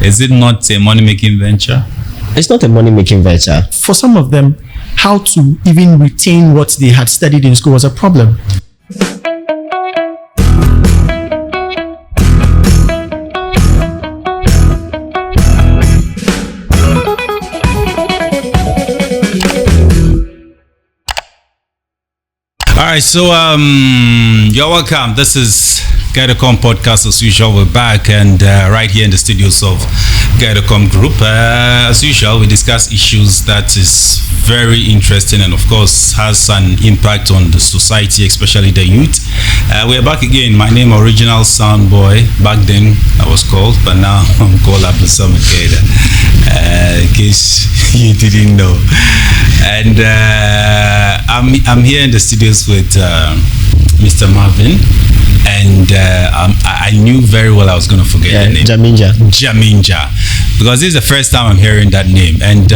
Is it not a money-making venture? It's not a money-making venture. For some of them, how to even retain what they had studied in school was a problem. All right, so you're welcome. This is GAIDA-COM Podcast. As usual, we're back and right here in the studios of GAIDA-COM Group. As usual, we discuss issues that is very interesting and of course has an impact on the society, especially the youth. We're back again. My name, Original Sound Boy. Back then I was called, but now I'm called Abdulsamad Gaida, in case you didn't know. And I'm here in the studios with Mr. Marvin, and I knew very well I was going to forget the name. Jaminja, because this is the first time I'm hearing that name. And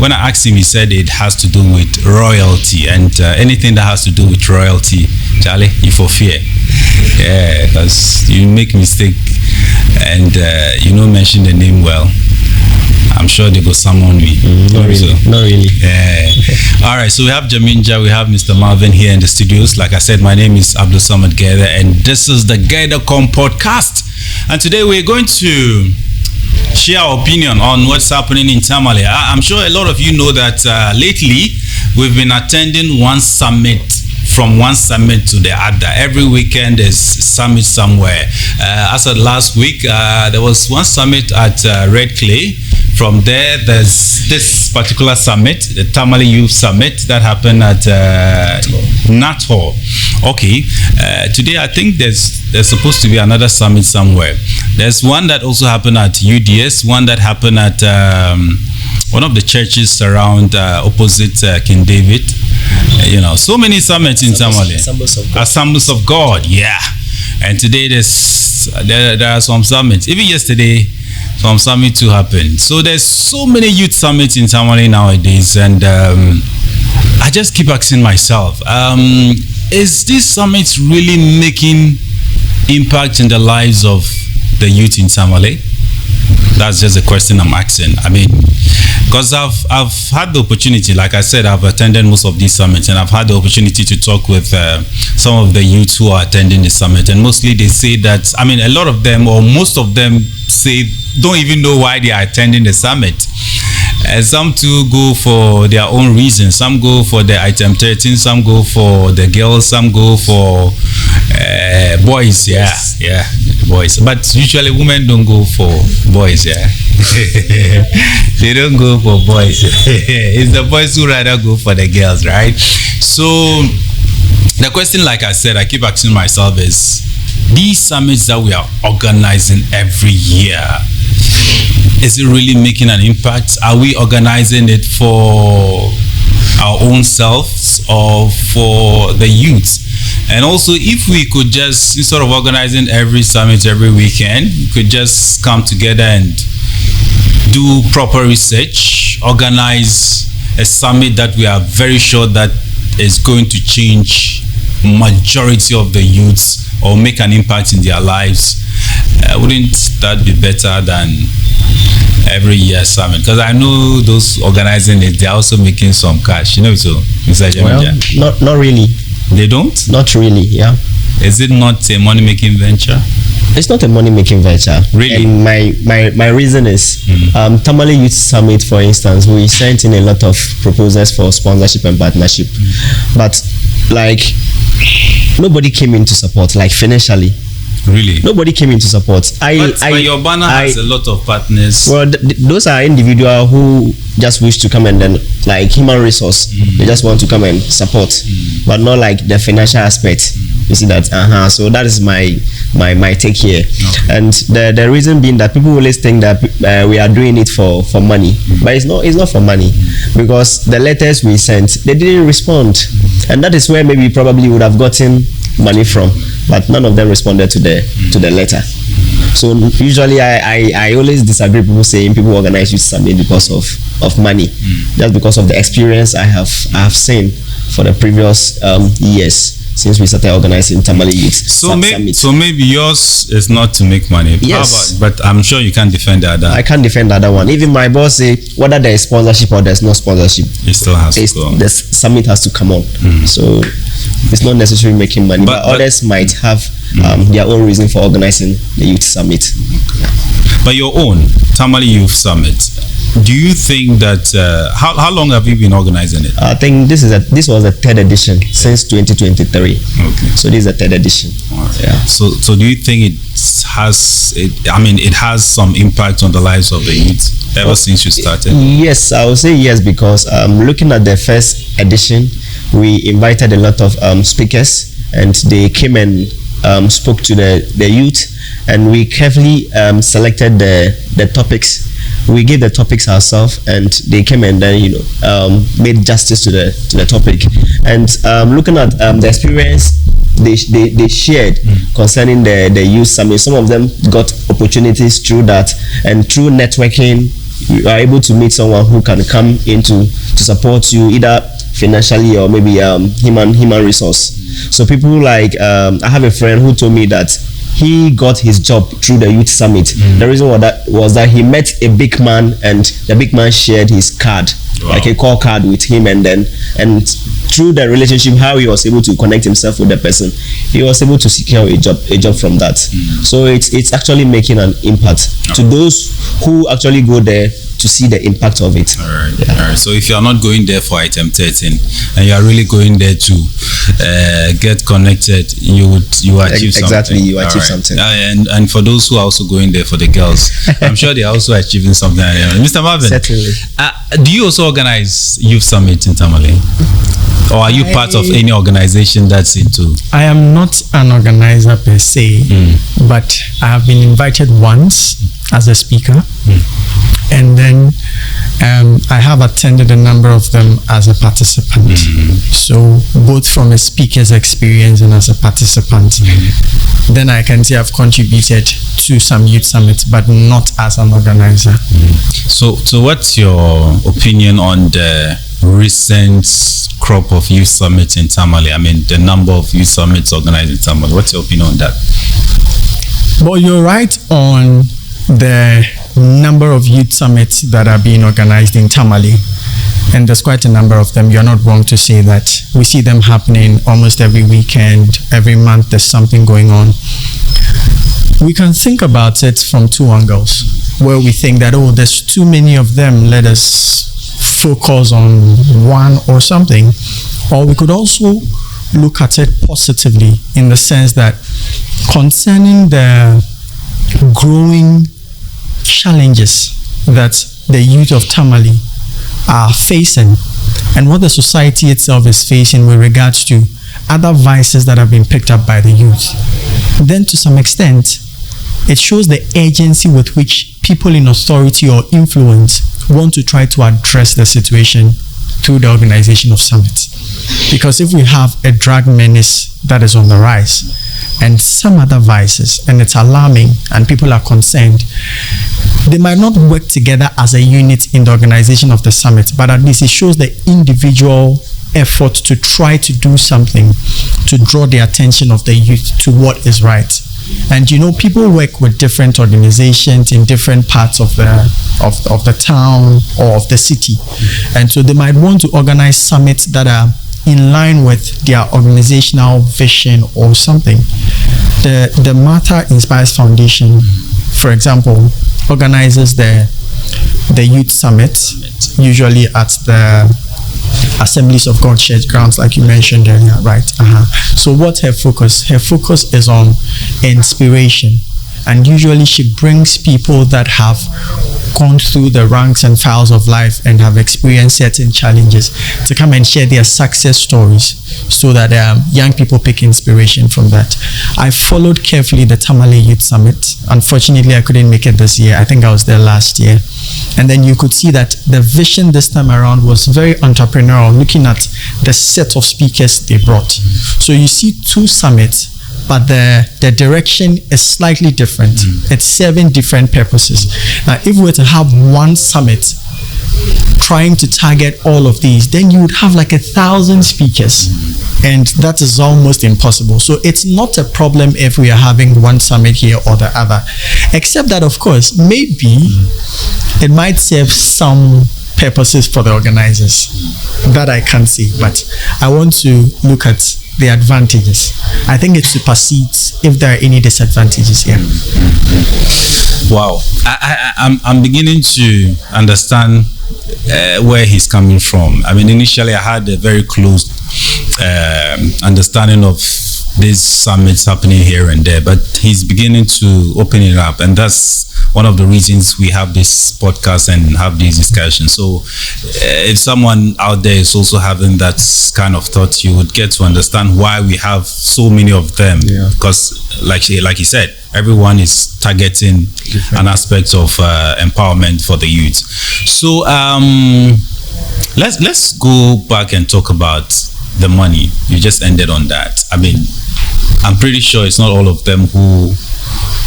when I asked him, he said it has to do with royalty, and anything that has to do with royalty, Charlie, you for fear. Yeah, because you make mistake and you don't mention the name well. I'm sure they go summon me. Not really. Yeah. All right, so we have Jaminja, we have Mr. Marvin here in the studios. Like I said, my name is Abdulsamad Gaida, and this is the GAIDA-COM Podcast. And today we're going to share our opinion on what's happening in Tamale. I'm sure a lot of you know that lately we've been attending one summit, from one summit to the other. Every weekend there's summit somewhere. As of last week, there was one summit at Red Clay. From there, there's this particular summit, the Tamale Youth Summit, that happened at Nator. Okay, today I think there's supposed to be another summit somewhere. There's one that also happened at UDS, one that happened at one of the churches around opposite King David. So many summits in Tamale. Assemblies of God, yeah. And today there are some summits. Even yesterday, some summit to happen. So there's so many youth summits in Tamale nowadays, and I just keep asking myself, is this summit really making impact in the lives of the youth in Tamale? That's just a question I'm asking. I mean, because I've had the opportunity, like I said, I've attended most of these summits, and I've had the opportunity to talk with some of the youths who are attending the summit, and mostly they say that, I mean, a lot of them, or most of them, say don't even know why they are attending the summit. Some too go for their own reasons. Some go for the item 13, some go for the girls, some go for boys. Yeah, boys. But usually women don't go for boys. Yeah, they don't go for boys. It's the boys who rather go for the girls, right? So the question, like I said, I keep asking myself is, these summits that we are organizing every year, is it really making an impact? Are we organizing it for our own selves or for the youth? And also, if we could just, instead of organizing every summit every weekend, we could just come together and do proper research, organize a summit that we are very sure that is going to change majority of the youths or make an impact in their lives. Wouldn't that be better than every year summit? Because I know those organizing it, they're also making some cash, so Mr. Jaminja. Well, not really. They don't? Not really, yeah. Is it not a money-making venture? It's not a money-making venture. Really? And my reason is, Tamale Youth Summit, for instance, we sent in a lot of proposals for sponsorship and partnership, but like nobody came in to support, like financially. Really? Nobody came in to support. But your banner has a lot of partners. Well, those are individuals who just wish to come and then, like human resource, they just want to come and support, but not like the financial aspect. You see that? So that is my take here. Okay. And the reason being that people always think that we are doing it for money, but it's not for money, because the letters we sent, they didn't respond, and that is where maybe probably would have gotten money from, but none of them responded to the letter. So usually I always disagree with people saying people organize youth summit because of money, just because of the experience I have seen for the previous years. since we started organizing Tamale Youth Summit. So maybe yours is not to make money. Yes. But I'm sure you can't defend the other. I can't defend the other one. Even my boss say whether there is sponsorship or there's no sponsorship, it still has to go. The summit has to come on. So it's not necessarily making money, but others might have their own reason for organizing the youth summit. But your own Tamale Youth Summit, do you think that how long have you been organizing it? I think this was the third edition since 2023. Okay. So this is the third edition. Right. Yeah. So do you think it has some impact on the lives of the youth ever since you started? Yes, I would say yes, because looking at the first edition, we invited a lot of speakers, and they came and spoke to the youth, and we carefully selected the topics. We gave the topics ourselves, and they came and then made justice to the topic. And looking at the experience they shared concerning the youth summit, some of them got opportunities through that, and through networking you are able to meet someone who can come in to support you either financially or maybe human resource. So people like I have a friend who told me that he got his job through the youth summit. The reason was that he met a big man, and the big man shared his card, like a call card with him, and through the relationship, how he was able to connect himself with the person, he was able to secure a job from that. So it's actually making an impact to those who actually go there to see the impact of it. All right. So if you are not going there for item 13 and you are really going there to get connected, you achieve something. Exactly, you achieve something. And for those who are also going there for the girls, I'm sure they are also achieving something. Mr. Marvin, certainly. Do you also organize youth summit in Tamale? Or are you part of any organization that's into? I am not an organizer per se, but I have been invited once as a speaker, and then I have attended a number of them as a participant. So both from a speaker's experience and as a participant, then I can say I've contributed to some youth summits, but not as an organizer. So what's your opinion on the recent crop of youth summits in Tamale? I mean, the number of youth summits organized in Tamale. What's your opinion on that? Well, you're right on the number of youth summits that are being organized in Tamale, and there's quite a number of them. You're not wrong to say that. We see them happening almost every weekend, every month there's something going on. We can think about it from two angles, where we think that, there's too many of them, let us focus on one or something. Or we could also look at it positively, in the sense that concerning the growing challenges that the youth of Tamale are facing, and what the society itself is facing with regards to other vices that have been picked up by the youth, then to some extent it shows the urgency with which people in authority or influence want to try to address the situation through the organization of summits. Because if we have a drug menace that is on the rise and some other vices, and it's alarming and people are concerned, they might not work together as a unit in the organization of the summit, but at least it shows the individual effort to try to do something to draw the attention of the youth to what is right. And people work with different organizations in different parts of the town or of the city, and so they might want to organize summits that are in line with their organizational vision or something. The Martha Inspires Foundation, for example, organizes the youth summit, usually at the Assemblies of God Church grounds, like you mentioned earlier, right? So what's her focus? Her focus is on inspiration, and usually she brings people that have gone through the ranks and files of life and have experienced certain challenges to come and share their success stories, so that young people pick inspiration from that. I followed carefully the Tamale Youth Summit. Unfortunately, I couldn't make it this year. I think I was there last year. And then you could see that the vision this time around was very entrepreneurial, looking at the set of speakers they brought. So you see two summits, but the direction is slightly different. It's serving different purposes. Now, if we were to have one summit trying to target all of these, then you would have like 1,000 speakers, and that is almost impossible. So it's not a problem if we are having one summit here or the other, except that, of course, maybe it might serve some purposes for the organizers that I can't see, but I want to look at the advantages. I think it supersedes if there are any disadvantages here. Wow, I'm beginning to understand where he's coming from. I mean, initially I had a very close understanding of these summits happening here and there, but he's beginning to open it up, and that's one of the reasons we have this podcast and have these discussions. So if someone out there is also having that kind of thought, you would get to understand why we have so many of them. Because like he said, everyone is targeting an aspect of empowerment for the youth. So let's go back and talk about the money. You just ended on that. I mean, I'm pretty sure it's not all of them who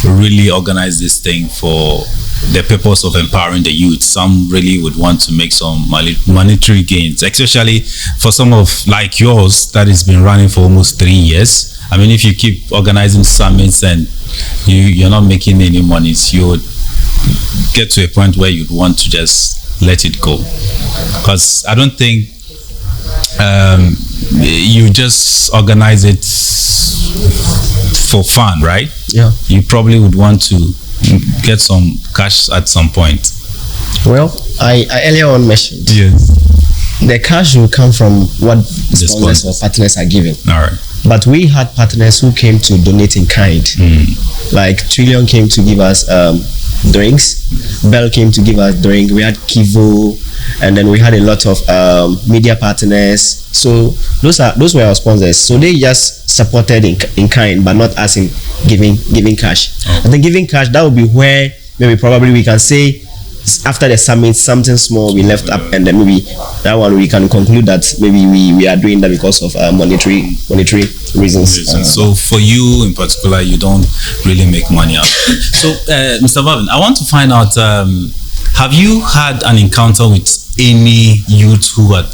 really organize this thing for the purpose of empowering the youth. Some really would want to make some monetary gains, especially for some of like yours that has been running for almost 3 years. I mean, if you keep organizing summits and you're not making any money, you would get to a point where you'd want to just let it go. Because I don't think you just organize it for fun, right? Yeah. You probably would want to get some cash at some point. Well, I earlier on mentioned the cash will come from what the sponsors or partners are giving. All right. But we had partners who came to donate in kind. Like Trillion came to give us drinks. Bell came to give us drink. We had Kivo, and then we had a lot of media partners. So those were our sponsors. So they just supported in kind, but not as in giving cash. I think giving cash, that would be where maybe probably we can say after the summit something small we left up, and then maybe that one we can conclude that maybe we are doing that because of monetary reasons. So for you in particular, you don't really make money out of it. So Mr. Marvin, I want to find out, have you had an encounter with any youth who had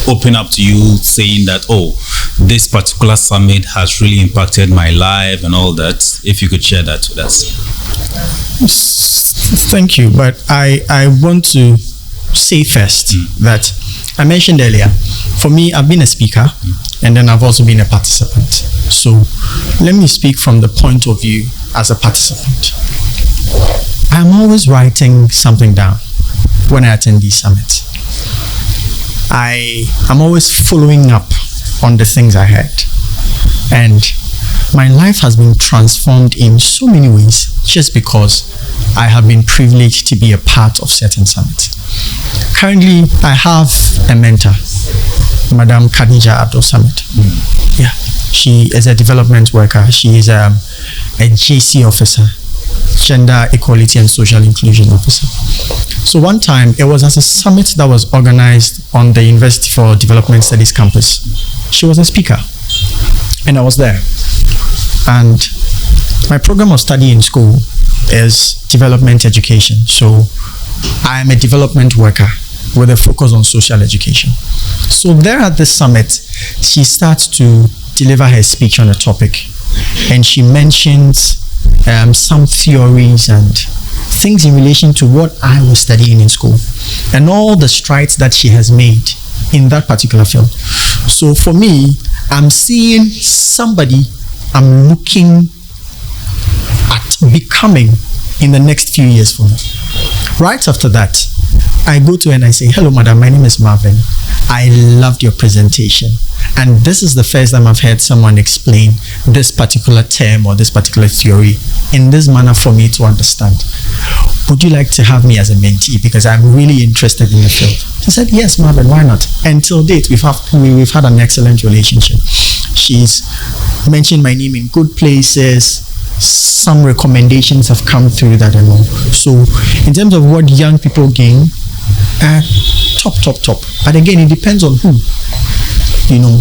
opened up to you saying that, oh, this particular summit has really impacted my life and all that? If you could share that with us. Thank you, but I want to say first that I mentioned earlier, for me, I've been a speaker and then I've also been a participant. So let me speak from the point of view as a participant. I'm always writing something down when I attend these summits. I'm always following up on the things I heard, and my life has been transformed in so many ways just because I have been privileged to be a part of certain summits. Currently, I have a mentor, Madam Khadija Abdul Samad. Yeah, she is a development worker. She is a JC officer, Gender Equality and Social Inclusion officer. So one time, it was at a summit that was organized on the University for Development Studies campus. She was a speaker, and I was there. And my program of study in school is development education. So I am a development worker with a focus on social education. So there at this summit, she starts to deliver her speech on a topic, and she mentions some theories and things in relation to what I was studying in school and all the strides that she has made in that particular field. So for me, I'm seeing somebody I'm looking at becoming in the next few years for me. Right after that, I go to her and I say, hello, madam, my name is Marvin. I loved your presentation. And this is the first time I've heard someone explain this particular term or this particular theory in this manner for me to understand. Would you like to have me as a mentee? Because I'm really interested in the field. She said, yes, Marvin, why not? Until date, we've had an excellent relationship. She's mentioned my name in good places. Some recommendations have come through that and all. So in terms of what young people gain, top. But again, it depends on who. You know,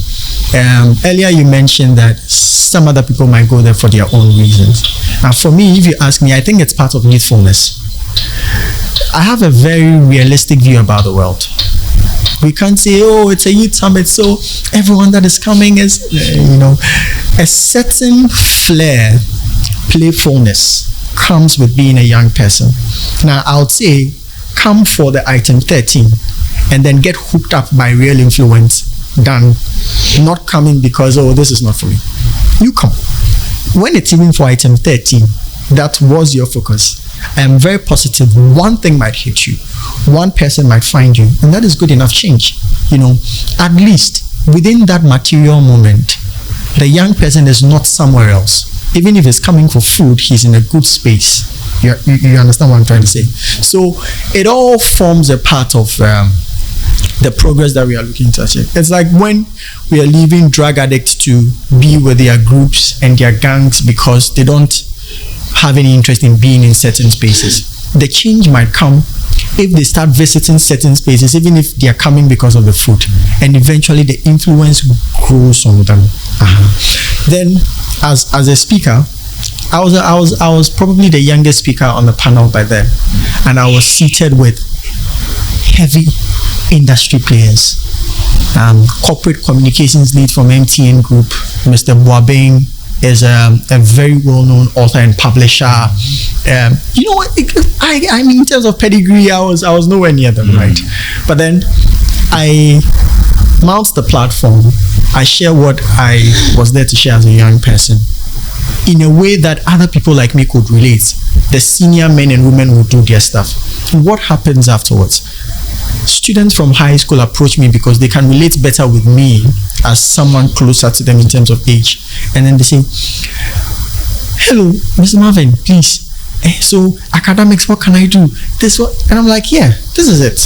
earlier you mentioned that some other people might go there for their own reasons. Now, for me, if you ask me, I think it's part of youthfulness. I have a very realistic view about the world. We can't say, oh, it's a youth summit, so everyone that is coming is, a certain flair, playfulness comes with being a young person. Now, I would say, come for the item 13 and then get hooked up by real influence. Done. Not coming because, oh, this is not for me. You come. When it's even for item 13, that was your focus. I am very positive. One thing might hit you. One person might find you. And that is good enough change. At least within that material moment, the young person is not somewhere else. Even if he's coming for food, he's in a good space. You understand what I'm trying to say? So it all forms a part of the progress that we are looking to achieve. It's like when we are leaving drug addicts to be with their groups and their gangs because they don't have any interest in being in certain spaces. The change might come if they start visiting certain spaces, even if they are coming because of the food, and eventually the influence grows on them. Then, as a speaker, I was probably the youngest speaker on the panel by then, and I was seated with heavy industry players, corporate communications lead from MTN Group, Mr. Boabeng is a very well-known author and publisher. You know what? I mean, in terms of pedigree, I was nowhere near them, right? But then I mount the platform. I share what I was there to share as a young person in a way that other people like me could relate. The senior men and women would do their stuff. What happens afterwards? Students from high school approach me because they can relate better with me as someone closer to them in terms of age. And then they say, hello, Mr. Marvin, please. So academics, what can I do? This what? And I'm like, yeah, this is it.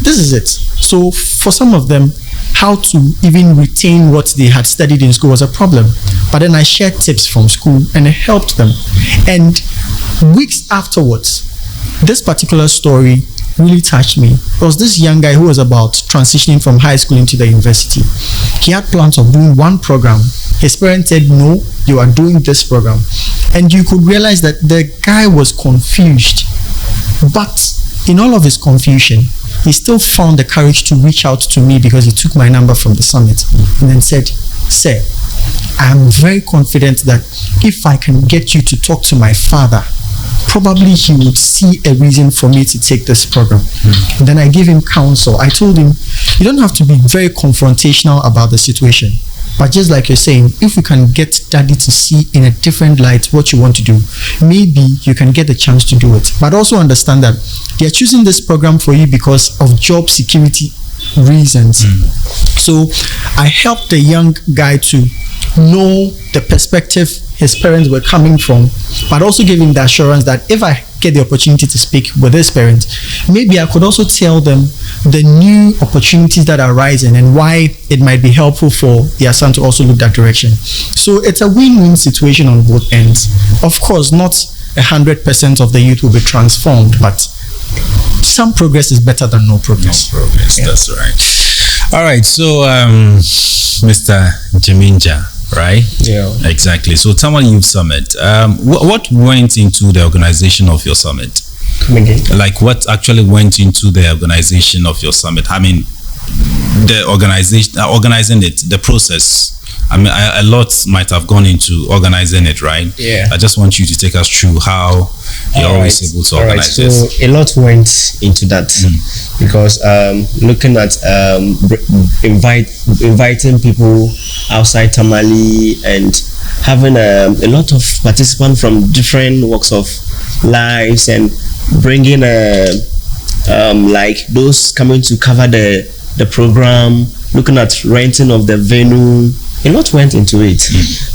This is it. So for some of them, how to even retain what they had studied in school was a problem. But then I shared tips from school and it helped them. And weeks afterwards, this particular story really touched me. There was this young guy who was about transitioning from high school into the university. He had plans of doing one program. His parents said, no, you are doing this program. And you could realize that the guy was confused. But in all of his confusion, he still found the courage to reach out to me because he took my number from the summit and then said, sir, I am very confident that if I can get you to talk to my father, probably he would see a reason for me to take this program. Then I gave him counsel. I told him, you don't have to be very confrontational about the situation. But just like you're saying, if we can get daddy to see in a different light what you want to do, maybe you can get the chance to do it. But also understand that they are choosing this program for you because of job security reasons. So I helped the young guy to know the perspective his parents were coming from, but also gave him the assurance that if I get the opportunity to speak with his parents, maybe I could also tell them the new opportunities that are rising and why it might be helpful for their son to also look that direction. So it's a win-win situation on both ends. Of course, not 100% of the youth will be transformed, but some progress is better than no progress. No progress, yeah. That's right. All right, so Mr. Jaminja, right? Yeah. Exactly. So Tamale Youth Summit. What went into the organization of your summit? Come again. Like what actually went into the organization of your summit? I mean, the organization, organizing it, the process. I mean, a lot might have gone into organizing it, right? Yeah. I just want you to take us through how you're always able to organize this. So a lot went into that because looking at inviting people outside Tamale and having a lot of participants from different walks of lives and bringing like those coming to cover the program, looking at renting of the venue. A lot went into it,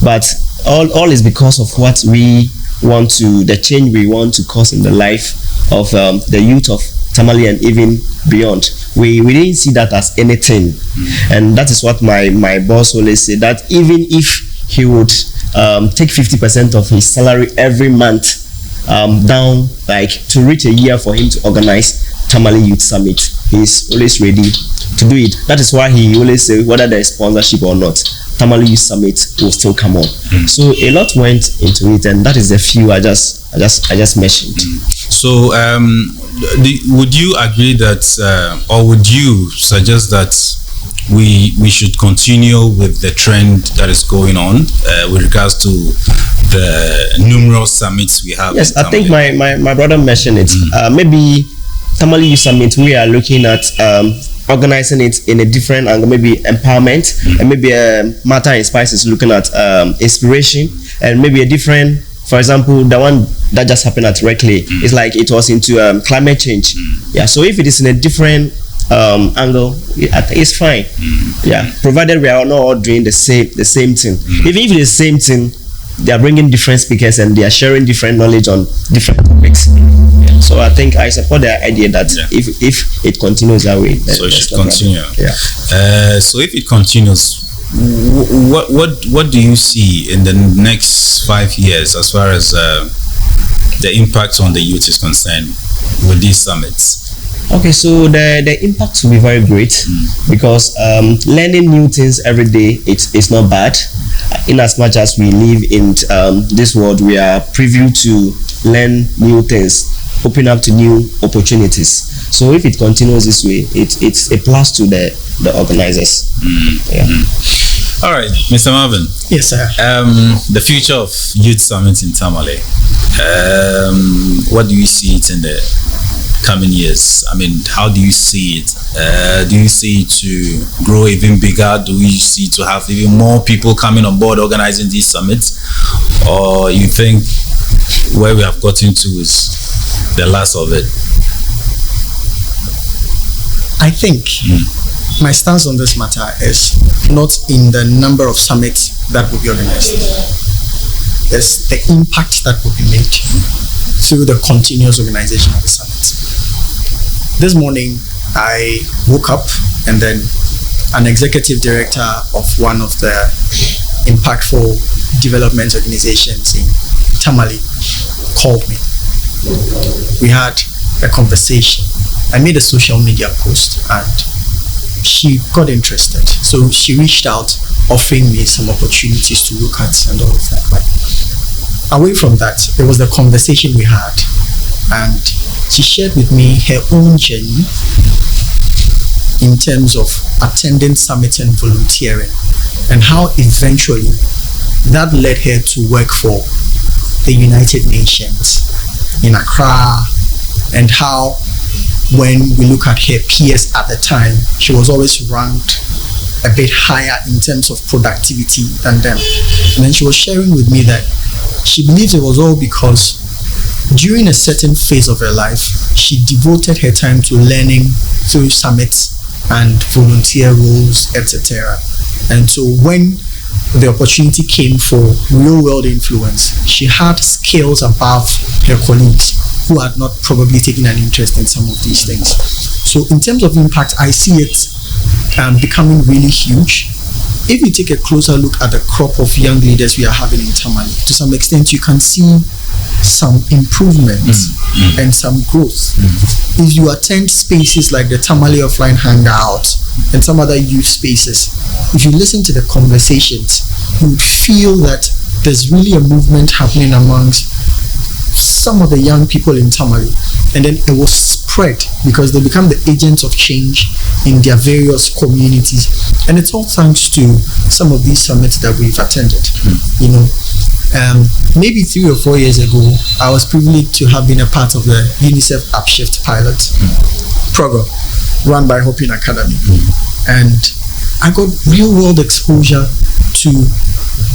but all is because of what we want to, the change we want to cause in the life of the youth of Tamale and even beyond. We didn't see that as anything, and that is what my boss always said, that even if he would take 50% of his salary every month down, like to reach a year for him to organize Tamale Youth Summit, he's always ready to do it. That is why he always say whether there is sponsorship or not, Tamale Youth Summit will still come on. So a lot went into it, and that is the few I just mentioned. So would you agree that, or would you suggest that we should continue with the trend that is going on with regards to the numerous summits we have? Yes, I think my brother mentioned it. Maybe Tamale Youth Summit, we are looking at organizing it in a different angle, maybe empowerment, and maybe Matter and Spice is looking at inspiration, and maybe a different, for example, the one that just happened at Reclay is like it was into climate change. Yeah, so if it is in a different angle, I think it's fine. Yeah, provided we are not all doing the same thing. Even if it's the same thing, they are bringing different speakers and they are sharing different knowledge on different topics. Yeah. So I think I support the idea that if it continues that way, so it should continue. Yeah. So if it continues, what do you see in the next 5 years as far as the impact on the youth is concerned with these summits? Okay, so the impact will be very great because learning new things every day, it's not bad. In as much as we live in this world, we are privy to learn new things, open up to new opportunities. So if it continues this way, it's a plus to the organizers. All right, Mr. Marvin. Yes, sir. The future of Youth Summit in Tamale. What do you see it in the coming years? I mean, how do you see it? Do you see it to grow even bigger? Do you see to have even more people coming on board organizing these summits? Or you think where we have gotten to is the last of it? I think my stance on this matter is not in the number of summits that will be organized. It's the impact that will be made through the continuous organization of the summit. This morning, I woke up and then an executive director of one of the impactful development organizations in Tamale called me. We had a conversation. I made a social media post and she got interested. So she reached out offering me some opportunities to look at and all of that. But away from that, it was the conversation we had, and she shared with me her own journey in terms of attending summits and volunteering, and how eventually that led her to work for the United Nations in Accra, and how when we look at her peers at the time, she was always ranked a bit higher in terms of productivity than them. And then she was sharing with me that she believes it was all because during a certain phase of her life, she devoted her time to learning through summits and volunteer roles, etc. And so when the opportunity came for real world influence, she had skills above her colleagues who had not probably taken an interest in some of these things. So in terms of impact, I see it becoming really huge. If you take a closer look at the crop of young leaders we are having in Tamale, to some extent you can see some improvement and some growth. If you attend spaces like the Tamale Offline Hangout and some other youth spaces, if you listen to the conversations, you would feel that there's really a movement happening amongst some of the young people in Tamale, and then it will spread because they become the agents of change in their various communities. And it's all thanks to some of these summits that we've attended. You know, maybe 3 or 4 years ago, I was privileged to have been a part of the UNICEF Upshift pilot program run by Hoping Academy, and I got real world exposure to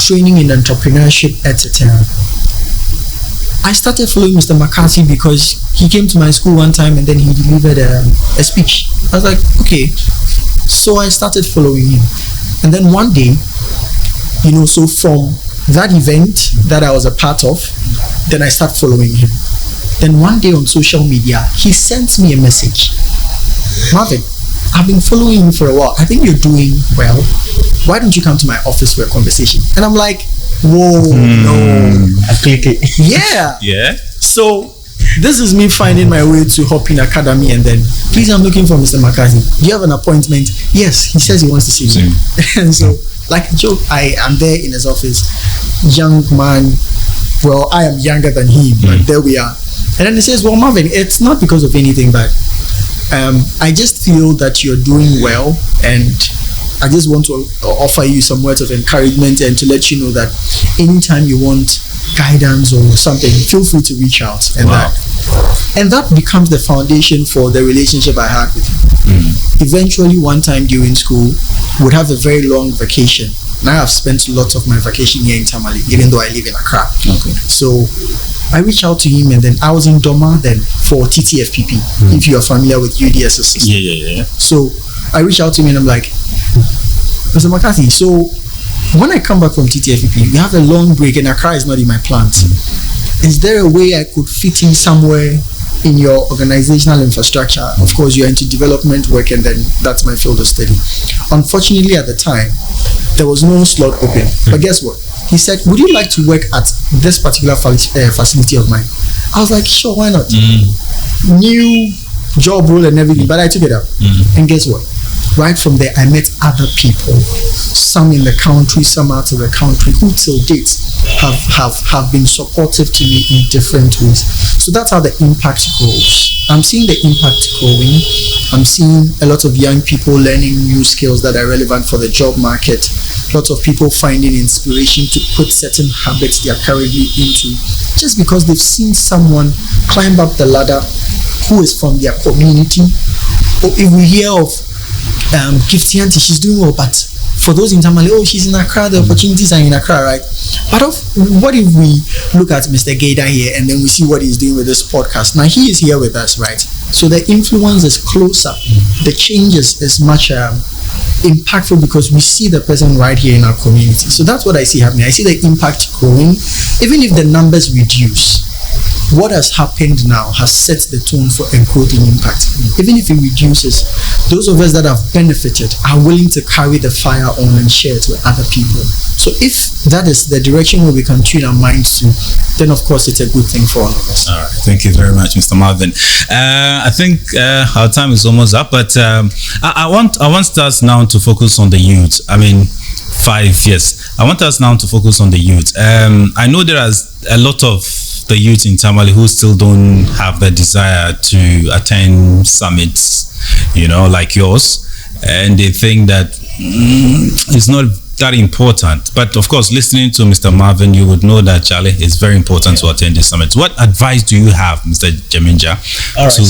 training in entrepreneurship, etc. I started following Mr. McCarthy because he came to my school one time and then he delivered a speech. I was like, okay. So I started following him. And then one day, you know, so from that event that I was a part of, then I started following him. Then one day on social media, he sent me a message. Marvin, I've been following you for a while. I think you're doing well. Why don't you come to my office for a conversation? And I'm like, whoa, no. I click it. Yeah. Yeah. So this is me finding my way to Hoping Academy, and then, please, I'm looking for Mr. McCarthy. Do you have an appointment? Yes, he says he wants to see me. And so, like a joke, I am there in his office. Young man. Well, I am younger than him, but there we are. And then he says, well, Marvin, it's not because of anything, but I just feel that you're doing well, and I just want to offer you some words of encouragement and to let you know that anytime you want guidance or something, feel free to reach out. And that becomes the foundation for the relationship I had with him. Eventually, one time during school, we'd have a very long vacation. Now I've spent lots of my vacation here in Tamale, even though I live in Accra. Okay. So I reached out to him, and then I was in Doma then for TTFPP, if you are familiar with UDS system. Yeah. So I reached out to him and I'm like, Mr. McCarthy, so when I come back from TTFPP, we have a long break and Accra is not in my plans. Is there a way I could fit in somewhere in your organizational infrastructure? Of course, you're into development work, and then that's my field of study. Unfortunately, at the time, there was no slot open. But guess what? He said, would you like to work at this particular facility of mine? I was like, sure, why not? New job role and everything, but I took it up. And guess what? Right from there, I met other people, some in the country, some out of the country, who till date have been supportive to me in different ways. So that's how the impact grows. I'm seeing the impact growing. I'm seeing a lot of young people learning new skills that are relevant for the job market. Lots of people finding inspiration to put certain habits they are currently into, just because they've seen someone climb up the ladder who is from their community. Or if we hear of Gifty Auntie, she's doing well, but for those in Tamale, she's in Accra, the opportunities are in Accra, right? But what if we look at Mr. Gaida here, and then we see what he's doing with this podcast? Now he is here with us, right? So the influence is closer. The changes is much impactful because we see the person right here in our community. So that's what I see happening. I see the impact growing. Even if the numbers reduce, what has happened now has set the tone for a growth in impact. Even if it reduces, those of us that have benefited are willing to carry the fire on and share it with other people. So if that is the direction where we can tune our minds to, then of course it's a good thing for all of us. All right, thank you very much, Mr. Marvin. I think our time is almost up, but I want us now to focus on the youth. I mean, 5 years. I want us now to focus on the youth. I know there are a lot of the youth in Tamale who still don't have the desire to attend summits, like yours, and they think that it's not that important. But of course, listening to Mr. Marvin, you would know that, Charlie, it's very important to attend these summits. What advice do you have, Mr. Jaminja,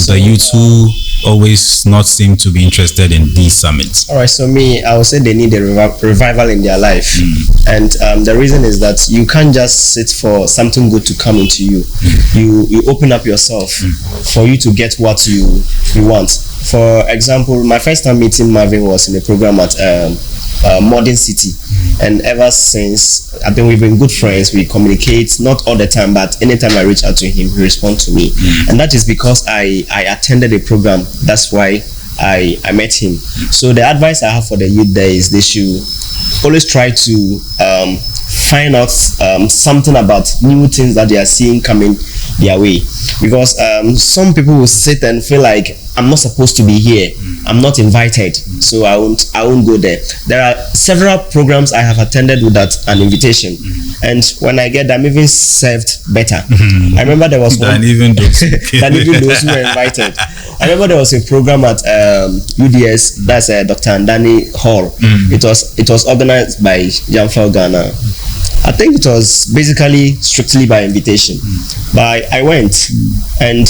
the youth who always not seem to be interested in these summits? All right, so I would say they need a revival in their life. And the reason is that you can't just sit for something good to come into you. You open up yourself for you to get what you want. For example, my first time meeting Marvin was in a program at Modern City, and ever since I think we've been good friends. We communicate, not all the time, but anytime I reach out to him, he responds to me. And that is because I attended a program. That's why I met him. So the advice I have for the youth there is they should always try to find out something about new things that they are seeing coming their way, because some people will sit and feel like I'm not supposed to be here, I'm not invited, so I won't go there. There are several programs I have attended without an invitation, and when I get there, I'm even served better. I remember there was one even those who were invited. I remember there was a program at UDS, that's Dr. Andani Hall. It was organized by Jamfel Ghana. I think it was basically strictly by invitation, but I went and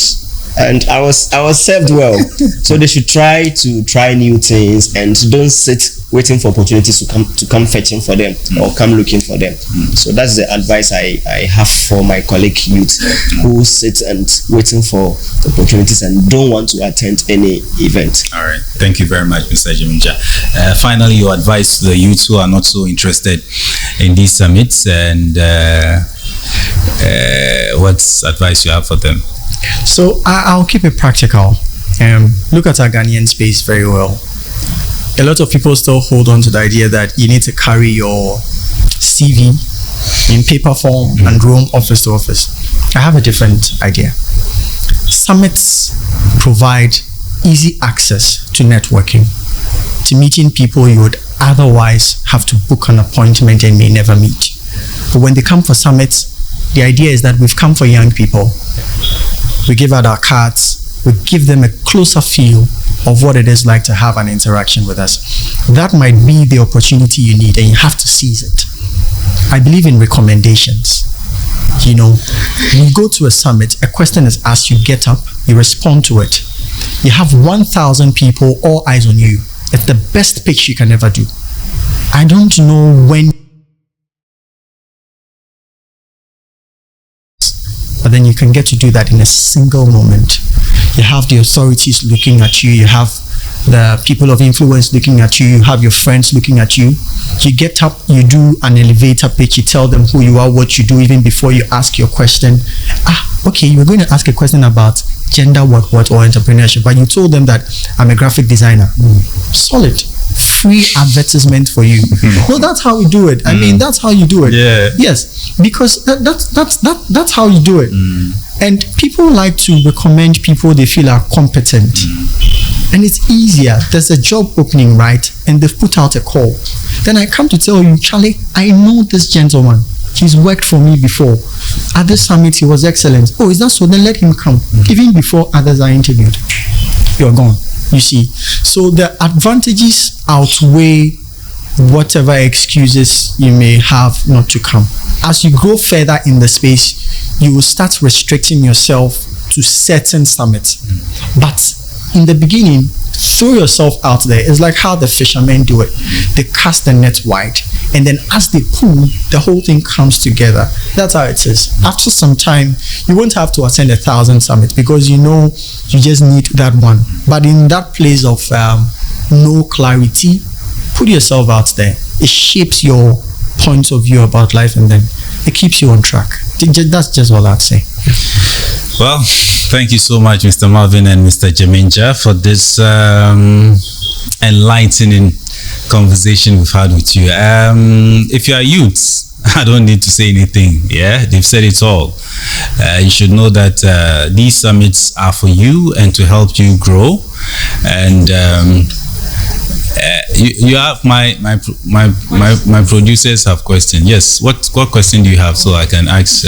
I was served well. So they should try new things and don't sit waiting for opportunities to come fetching for them or come looking for them. So that's the advice I have for my colleague youth who sit and waiting for opportunities and don't want to attend any event. All right, thank you very much, Mr. Jaminja. Finally, your advice to the youth who are not so interested in these summits, and what's advice you have for them? So I'll keep it practical. Look at our Ghanaian space very well. A lot of people still hold on to the idea that you need to carry your CV in paper form and roam office to office. I have a different idea. Summits provide easy access to networking, to meeting people you would otherwise have to book an appointment and may never meet. But when they come for summits, the idea is that we've come for young people. We give out our cards. We give them a closer feel of what it is like to have an interaction with us. That might be the opportunity you need, and you have to seize it. I believe in recommendations. You go to a summit, a question is asked, you get up, you respond to it. You have 1,000 people, all eyes on you. It's the best pitch you can ever do. I don't know when, but then you can get to do that in a single moment. You have the authorities looking at you. You have the people of influence looking at you. You have your friends looking at you. You get up, you do an elevator pitch. You tell them who you are, what you do, even before you ask your question. Okay, you were going to ask a question about gender, or entrepreneurship, but you told them that I'm a graphic designer. Solid. Free advertisement for you. No, that's how we do it. I mean, that's how you do it. Yeah. Yes, because that's how you do it. And people like to recommend people they feel are competent. And it's easier. There's a job opening, right? And they've put out a call. Then I come to tell you, Charlie, I know this gentleman. He's worked for me before. At this summit, he was excellent. Oh, is that so? Then let him come. Even before others are interviewed. You're gone. You see. So the advantages outweigh whatever excuses you may have not to come. As you grow further in the space, you will start restricting yourself to certain summits. But in the beginning, throw yourself out there. It's like how the fishermen do it. They cast the net wide, and then as they pull, the whole thing comes together. That's how it is. After some time, you won't have to attend 1,000 summits because you just need that one. But in that place of no clarity, put yourself out there. It shapes your points of view about life, and then it keeps you on track. That's just all I'd say. Well, thank you so much, Mr. Marvin and Mr. Jaminja, for this enlightening conversation we've had with you. If you are youths, I don't need to say anything. Yeah, they've said it all. You should know that these summits are for you and to help you grow. And you have my producers have questions. Yes, what question do you have so I can ask?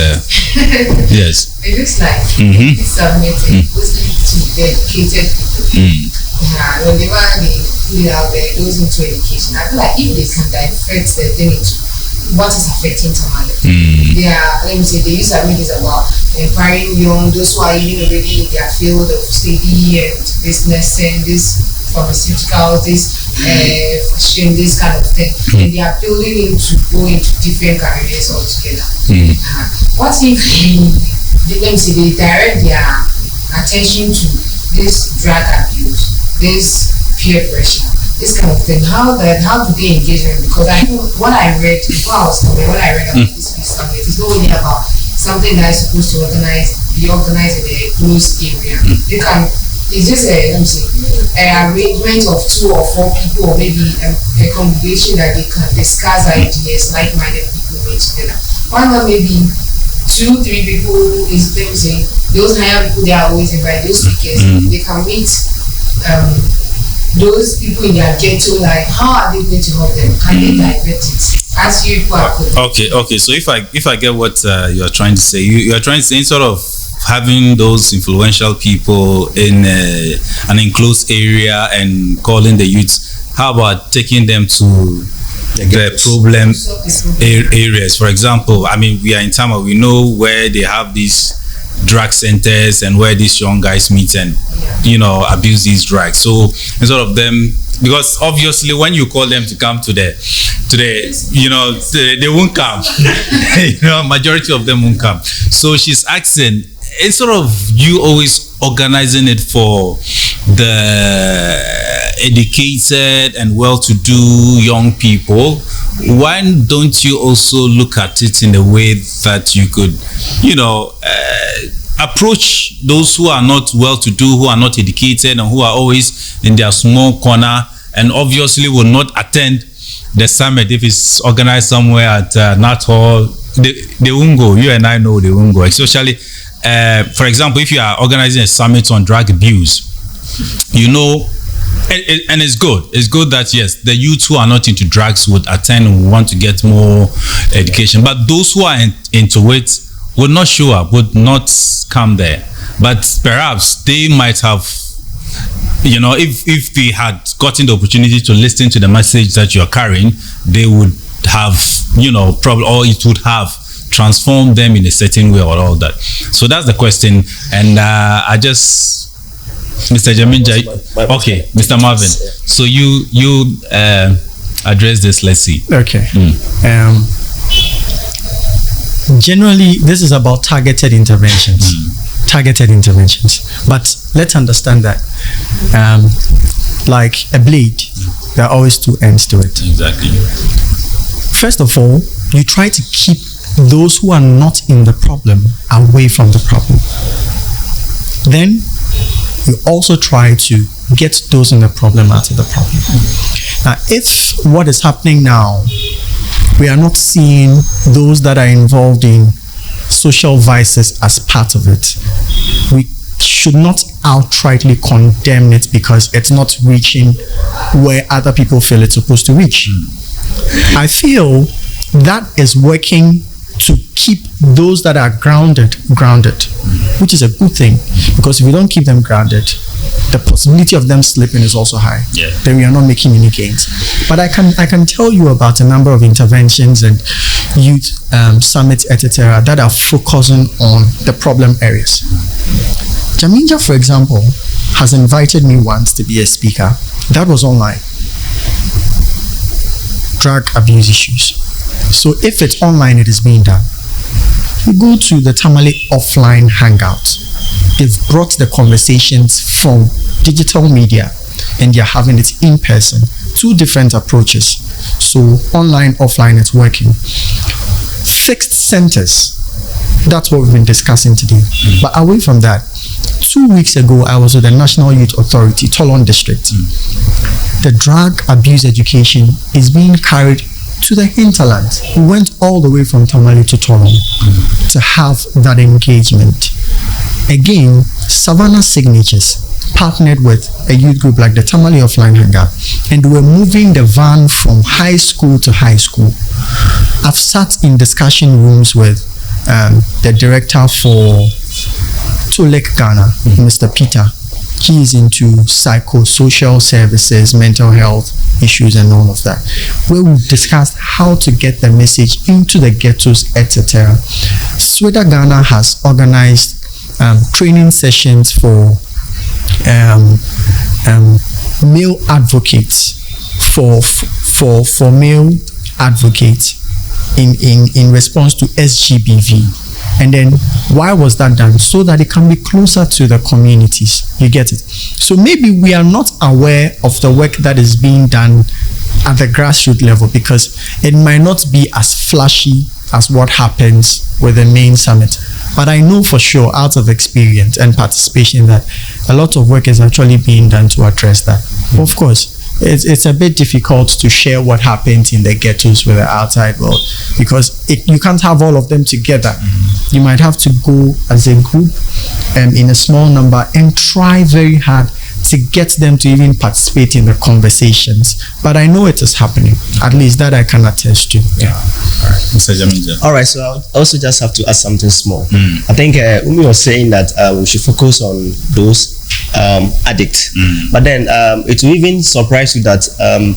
Yes. It looks like it's submitted mostly to dedicated people. Whenever they put it out there, it goes into education. I feel like if they can divert the thing into what is affecting Tamale, they use ideas about empowering those who are even already in their field of study and business and this pharmaceuticals, this fashion, this kind of thing, and they are building to go into different careers altogether. What if they direct their attention to this drug abuse, this peer pressure, this kind of thing? How do they engage them? Because I know what I read about this summit is not only about something that is supposed to be organized in a closed area. It's just an arrangement of 2 or 4 people, or maybe a congregation that they can discuss ideas, like-minded people meet together. Why not maybe 2-3 people? Those higher people, they are always invite those speakers. They can meet those people in their ghetto. Like, how are they going to help them? Can they divert it? As you Okay. So if I get what you're trying to say, you're trying to say sort of having those influential people in an enclosed area and calling the youth. How about taking them to the problem areas? For example, I mean, we are in Tamale. We know where they have these drug centers and where these young guys meet and abuse these drugs. So instead of them, because obviously when you call them to come to the they won't come. Majority of them won't come. So she's asking, instead of you always organizing it for the educated and well-to-do young people, why don't you also look at it in a way that you could, approach those who are not well-to-do, who are not educated, and who are always in their small corner, and obviously will not attend the summit if it's organized somewhere at Nat Hall. They won't go. You and I know they won't go. Especially, for example, if you are organizing a summit on drug abuse, and it's good. It's good that, yes, the youth who are not into drugs would attend and want to get more education. But those who are into it would not show up, would not come there. but perhaps they might have, if they had gotten the opportunity to listen to the message that you're carrying, they would have, probably, or it would have transformed them in a certain way or all that. So that's the question. And Mr. Jaminja, okay, Mr. Marvin. So you address this. Let's see. Okay. Generally, this is about targeted interventions. Targeted interventions. But let's understand that, like a blade, there are always two ends to it. Exactly. First of all, you try to keep those who are not in the problem away from the problem. Then you also try to get those in the problem out of the problem. Now, if what is happening now, we are not seeing those that are involved in social vices as part of it, we should not outrightly condemn it because it's not reaching where other people feel it's supposed to reach. I feel that is working to keep those that are grounded, which is a good thing, because if you don't keep them grounded, the possibility of them slipping is also high. Yeah. Then we are not making any gains. But I can tell you about a number of interventions and youth summits, etc., that are focusing on the problem areas. Jaminja, for example, has invited me once to be a speaker. That was online. Drug abuse issues. So if it's online, it is being done. You go to the Tamale offline hangout. They've brought the conversations from digital media and they're having it in person. Two different approaches. So online, offline, it's working. Fixed centers. That's what we've been discussing today. But away from that, 2 weeks ago, I was with the National Youth Authority, Tolon District. The drug abuse education is being carried to the hinterland. We went all the way from Tamale to Tolon to have that engagement. Again, Savannah Signatures partnered with a youth group like the Tamale Offline Hangout, and we're moving the van from high school to high school. I've sat in discussion rooms with the director for Tulek Ghana, Mr. Peter. He is into psychosocial services, mental health issues and all of that, where we discussed how to get the message into the ghettos, etc. Sweda Ghana has organized training sessions for male advocates, for male advocates in response to SGBV. And then why was that done? So that it can be closer to the communities. You get it? So maybe we are not aware of the work that is being done at the grassroots level because it might not be as flashy as what happens with the main summit. But I know for sure, out of experience and participation, that a lot of work is actually being done to address that. Of course, it's a bit difficult to share what happens in the ghettos with the outside world because you can't have all of them together. You might have to go as a group in a small number and try very hard to get them to even participate in the conversations. But I know it is happening. At least that I can attest to. Yeah. All right, Mr. Jaminja. All right, so I also just have to add something small. I think Umi was saying that we should focus on those addicts. But then it will even surprise you that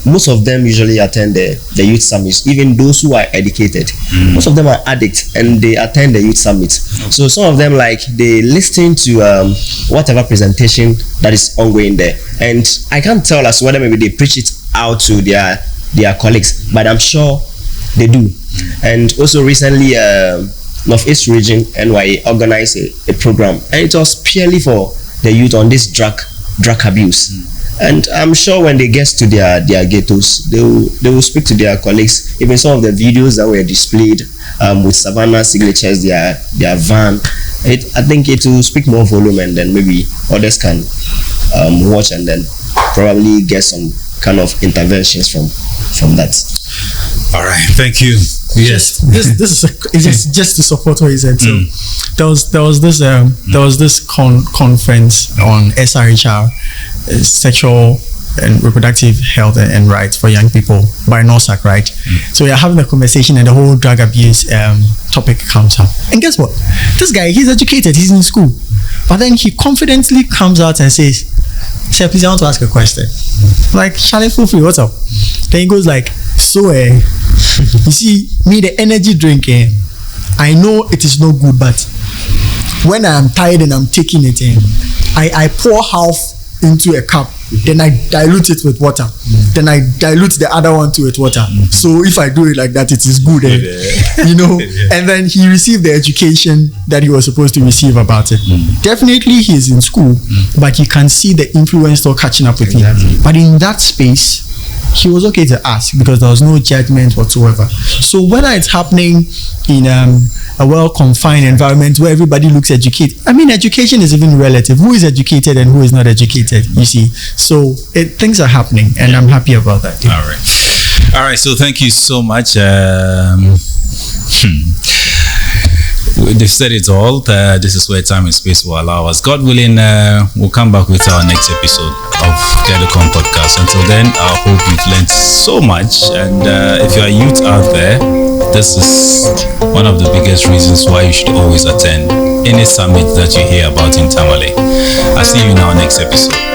most of them usually attend the youth summits, even those who are educated. Most of them are addicts and they attend the youth summit. So some of them, like, they listen to whatever presentation that is ongoing there, and I can't tell as whether maybe they preach it out to their colleagues, but I'm sure they do. And also recently Northeast Region NYA organized a program, and it was purely for the youth on this drug abuse. And I'm sure when they get to their ghettos, they will speak to their colleagues. Even some of the videos that were displayed with Savannah signatures, their van, I think it will speak more volume, and then maybe others can watch and then probably get some kind of interventions from that. All right, thank you. Yes, this is just to support what he said. So there was this conference on SRHR, sexual and reproductive health and rights for young people by NORSAC, right? So we are having a conversation and the whole drug abuse topic comes up. And guess what? This guy, he's educated, he's in school. But then he confidently comes out and says, "Sir, please, I want to ask a question." Like, Charlie, feel free, what's up? Then he goes like, "So, you see, me, the energy drink, I know it is no good, but when I am tired and I'm taking it, I pour half into a cup, then I dilute it with water, then I dilute the other one with water. So if I do it like that, it is good, you know." And then he received the education that he was supposed to receive about it. Definitely he is in school, but you can see the influence still catching up with him. But in that space, he was okay to ask because there was no judgment whatsoever. So whether it's happening in a well-confined environment where everybody looks educated, I mean, education is even relative. Who is educated and who is not educated, you see? So things are happening, and I'm happy about that. All right. So thank you so much. They've said it all. This is where time and space will allow us. God willing, we'll come back with our next episode of GAIDA-COM podcast. Until then, I hope you've learned so much. And if you're a youth out there, this is one of the biggest reasons why you should always attend any summit that you hear about in Tamale. I'll see you in our next episode.